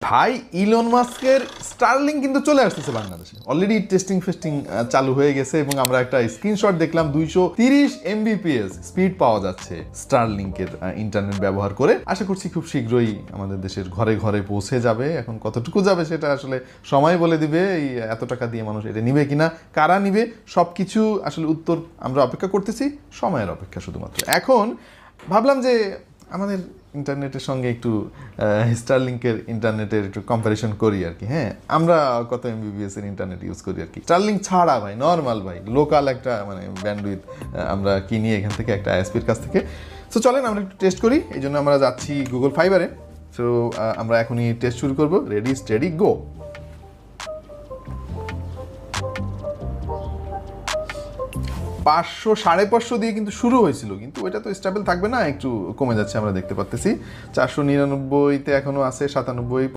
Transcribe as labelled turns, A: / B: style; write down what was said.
A: ভাই ইলন মাস্কের স্টারলিংক কিন্তু চলে আসতেছে বাংলাদেশে, অলরেডি টেস্টিং চালু হয়ে গেছে এবং আমরা একটা স্ক্রিনশট দেখলাম 230 Mbps স্পিড পাওয়া যাচ্ছে স্টারলিংকের ইন্টারনেট ব্যবহার করে। আশা করছি খুব শীঘ্রই আমাদের দেশের ঘরে ঘরে পৌঁছে যাবে। এখন কতটুকু যাবে সেটা আসলে সময় বলে দিবে, এই এত টাকা দিয়ে মানুষ এটা নিবে কিনা, কারা নিবে, সবকিছু আসলে উত্তর আমরা অপেক্ষা করতেছি, সময়ের অপেক্ষা শুধুমাত্র। এখন ভাবলাম যে আমাদের ইন্টারনেটের সঙ্গে একটু স্টারলিংকের ইন্টারনেটের একটু কম্পারিজন করি আর কি। হ্যাঁ, আমরা কত এমবিবিএস এর ইন্টারনেট ইউজ করি আর কি। স্টারলিংক ছাড়া ভাই নর্মাল ভাই লোকাল একটা মানে ব্যান্ডউইথ আমরা কিনি এখান থেকে একটা আইএসপির কাছ থেকে। সো চলেন আমরা একটু টেস্ট করি। এই জন্য আমরা যাচ্ছি গুগল ফাইবারে। সো আমরা এখনই টেস্ট শুরু করবো। Ready steady go. 500 550 দিয়ে কিন্তু শুরু হয়েছিল, কিন্তু ওইটা তো স্টেবল থাকবে না, একটু কমে যাচ্ছে আমরা দেখতে পাচ্ছি। 499-তে এখনো আছে, 97